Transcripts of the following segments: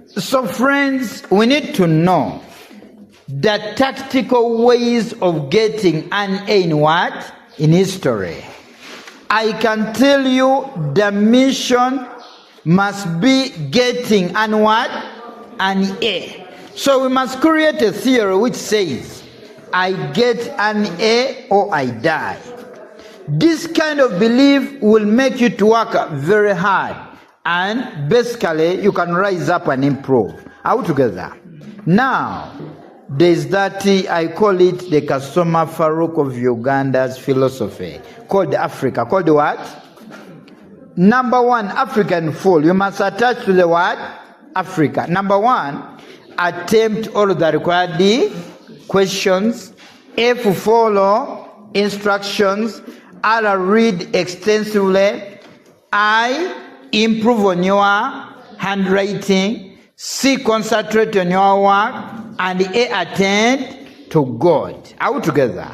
So friends, we need to know the tactical ways of getting an A in what? In history. I can tell you the mission must be getting an what? An A. So we must create a theory which says, I get an A or I die. This kind of belief will make you to work very hard, and basically you can rise up and improve altogether. Now, there's that, I call it the Kasoma Farouk of Uganda's philosophy, called Africa. Called what? Number one, African fall. You must attach to the word Africa. Number one, attempt all the required questions. F, follow instructions. R, read extensively. I, improve on your handwriting. C, concentrate on your work. And A, attend to God. Altogether.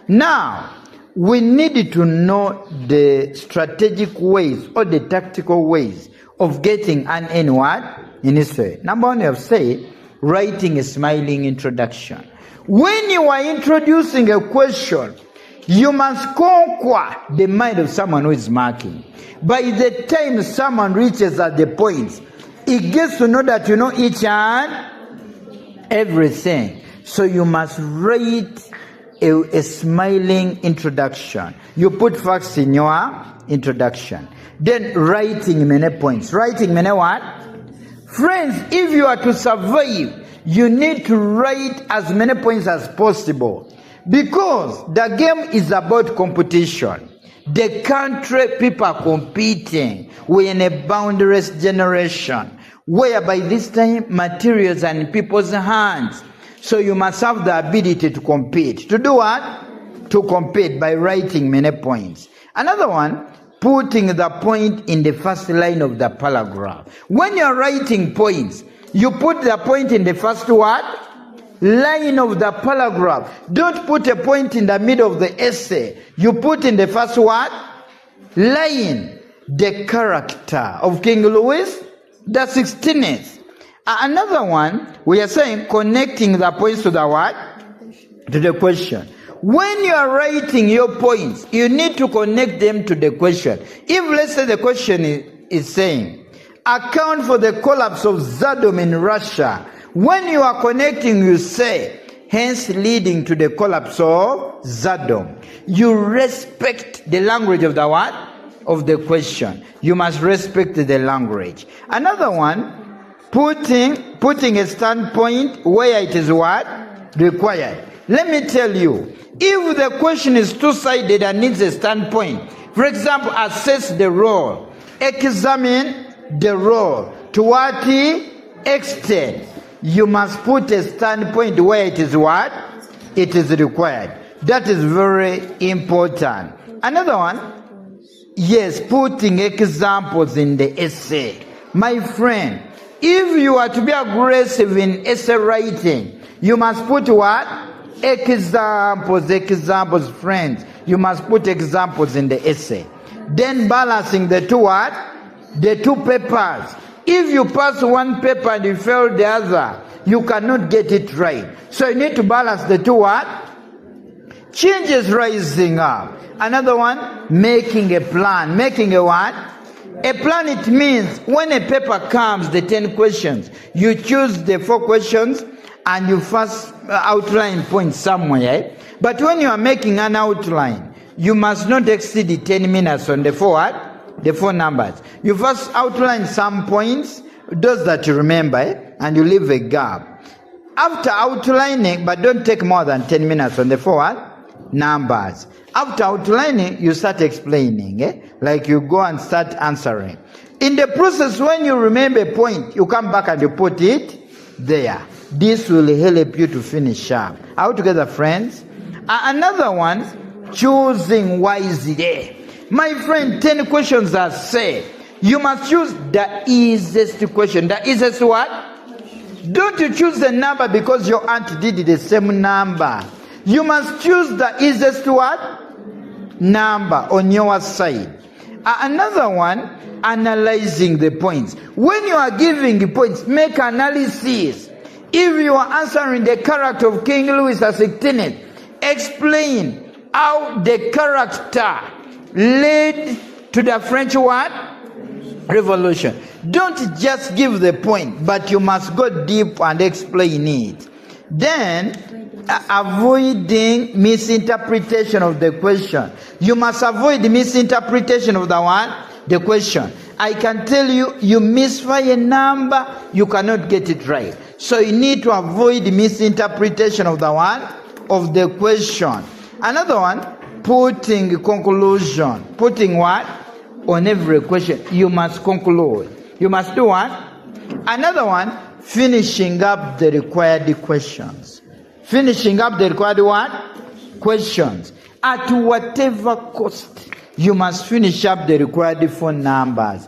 Now, we need to know the strategic ways or the tactical ways of getting an N word in history. Number one, you have said, writing a smiling introduction. When you are introducing a question, you must conquer the mind of someone who is marking. By the time someone reaches at the point, he gets to know that you know each and everything. So you must write a smiling introduction. You put facts in your introduction. Then writing many points. Writing many what? Friends, if you are to survive, you need to write as many points as possible. Because the game is about competition. The country, people are competing. We're in a boundaryless generation, whereby this time materials are in people's hands. So you must have the ability to compete. To do what? To compete by writing many points. Another one, putting the point in the first line of the paragraph. When you're writing points, you put the point in the first what? Line of the paragraph. Don't put a point in the middle of the essay. You put in the first what? Line. The character of King Louis the 16th. Another one, we are saying connecting the points to the what? To the question. When you are writing your points, you need to connect them to the question. If let's say the question is saying, account for the collapse of Saddam in Russia. When you are connecting, you say, hence leading to the collapse of Saddam. You respect the language of the what? Of the question. You must respect the language. Another one, putting a standpoint where it is what? Required. Let me tell you, if the question is two-sided and needs a standpoint, for example, assess the role, examine the role, to what extent, you must put a standpoint where it is what? It is required. That is very important. Another one, yes, putting examples in the essay. My friend, if you are to be aggressive in essay writing, you must put what? Examples, friends. You must put examples in the essay. Then balancing the two what? The two papers. If you pass one paper and you fail the other, you cannot get it right. So you need to balance the two what? Changes rising up. Another one, making a plan. Making a what? A plan, it means when a paper comes, the 10 questions, you choose the 4 questions and you first outline points somewhere. But when you are making an outline, you must not exceed the 10 minutes on the 4 what? The 4 numbers. You first outline some points, those that you remember, and you leave a gap. After outlining, but don't take more than 10 minutes on the 4 what? Numbers. After outlining, you start explaining, like you go and start answering. In the process, when you remember a point, you come back and you put it there. This will help you to finish up. All together, friends. Another one, choosing wisely. My friend, 10 questions are said. You must choose the easiest question. The easiest what? Don't you choose the number because your aunt did the same number. You must choose the easiest what? Number on your side. Another one, analyzing the points. When you are giving points, make analysis. If you are answering the character of King Louis XVI, explain how the character led to the French what? Revolution. Don't just give the point, but you must go deep and explain it. Then, avoiding misinterpretation of the question. You must avoid misinterpretation of the one, the question. I can tell you, you misfire a number, you cannot get it right. So you need to avoid misinterpretation of the one, of the question. Another one, putting conclusion. Putting what? On every question. You must conclude. You must do what? Another one, finishing up the required questions. Finishing up the required what? Questions. At whatever cost, you must finish up the required phone numbers.